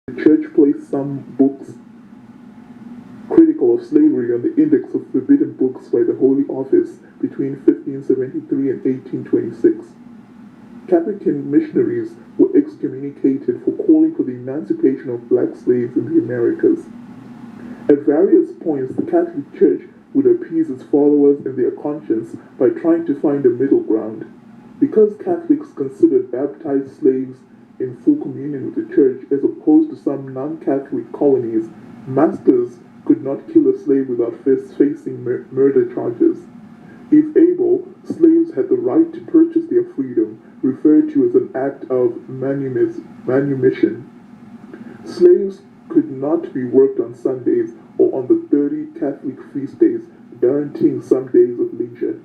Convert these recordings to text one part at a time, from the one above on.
The church placed some books critical of slavery on the Index of Forbidden Books by the Holy Office between 1573 and 1826. Capuchin missionaries were excommunicated for calling for the emancipation of black slaves in the Americas. At various points, the Catholic Church would appease its followers in their conscience by trying to find a middle ground. Because Catholics considered baptized slaves in full communion with the Church as opposed to some non-Catholic colonies, masters could not kill a slave without first facing murder charges. If able, slaves had the right to purchase their freedom, referred to as an act of manumission. Slaves could not be worked on Sundays or on the 30 Catholic feast days, guaranteeing some days of leisure.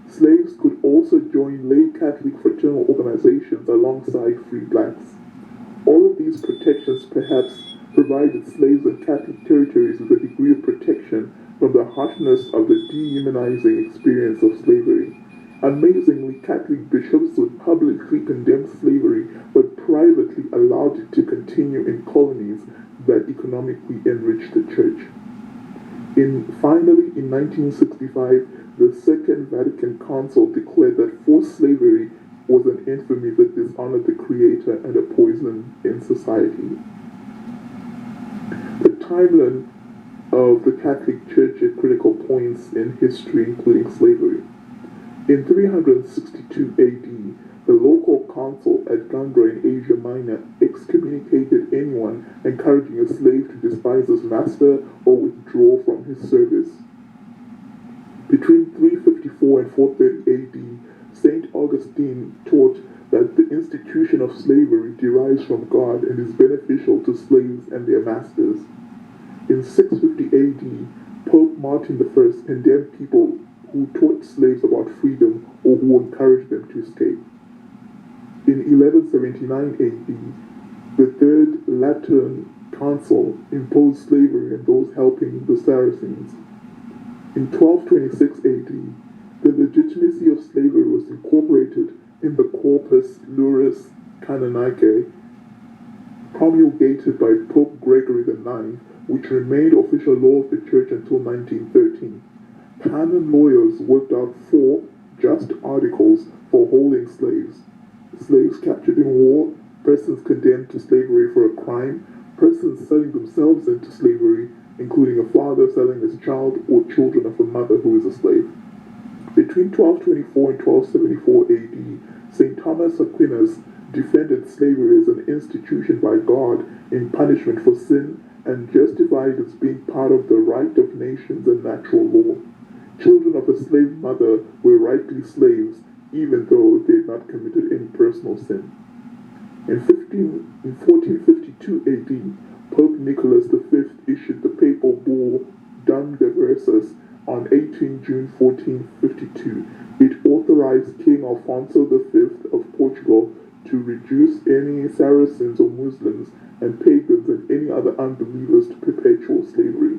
Slaves could also join lay Catholic fraternal organizations alongside free blacks. All of these protections perhaps provided slaves in Catholic territories with a degree of protection from the harshness of the dehumanizing experience of slavery. Amazingly, Catholic bishops would publicly condemn slavery but privately allowed it to continue in colonies that economically enriched the church. Finally, in 1965, the Second Vatican Council declared that forced slavery was an infamy that dishonored the Creator and a poison in society. The timeline of the Catholic Church at critical points in history, including slavery. In 362 AD, the local council at Gangra in Asia Minor excommunicated anyone encouraging a slave to despise his master or withdraw from his service. Between 354 and 430 AD, St. Augustine taught that the institution of slavery derives from God and is beneficial to slaves and their masters. In 650 AD, Pope Martin I condemned people who taught slaves about freedom or who encouraged them to escape. In 1179 AD, the Third Lateran Council imposed slavery on those helping the Saracens. In 1226 AD, the legitimacy of slavery was incorporated in the Corpus Juris Canonicae, promulgated by Pope Gregory IX, which remained official law of the Church until 1913. Canon lawyers worked out 4 just articles for holding slaves: slaves captured in war, persons condemned to slavery for a crime, persons selling themselves into slavery, including a father selling his child or children of a mother who is a slave. Between 1224 and 1274 AD, St. Thomas Aquinas defended slavery as an institution by God in punishment for sin and justified as being part of the right of nations and natural law. Children of a slave mother were rightly slaves, even though they had not committed any personal sin. In 1452 AD, Pope Nicholas V issued the papal bull Dum Diversas on 18 June 1452. It authorized King Alfonso V of Portugal to reduce any Saracens or Muslims and pagans and any other unbelievers to perpetual slavery.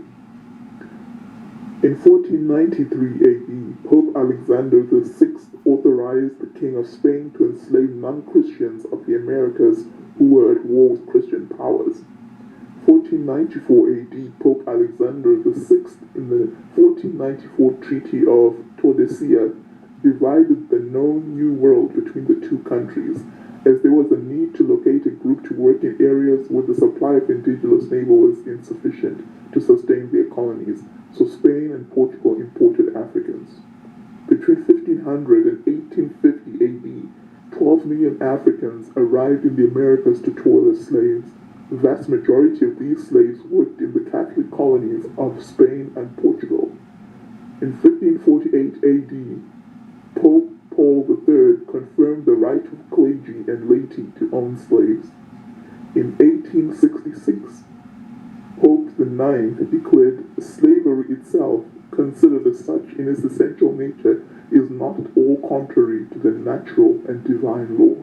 In 1493 AD, Pope Alexander VI authorized the King of Spain to enslave non-Christians of the Americas who were at war with Christian powers. 1494 AD, Pope Alexander VI, in the 1494 Treaty of Tordesillas, divided the known New World between the two countries, as there was a need to locate a group to work in areas where the supply of indigenous labor was insufficient to sustain their colonies, so Spain and Portugal imported Africans. Between 1500 and 1850 AD, 12 million Africans arrived in the Americas to toil as slaves. The vast majority of these slaves worked in the Catholic colonies of Spain and Portugal. In 1548 AD, Pope Paul III confirmed the right of clergy and laity to own slaves. In 1866, Pope IX declared slavery itself, considered as such in its essential nature, is not at all contrary to the natural and divine law.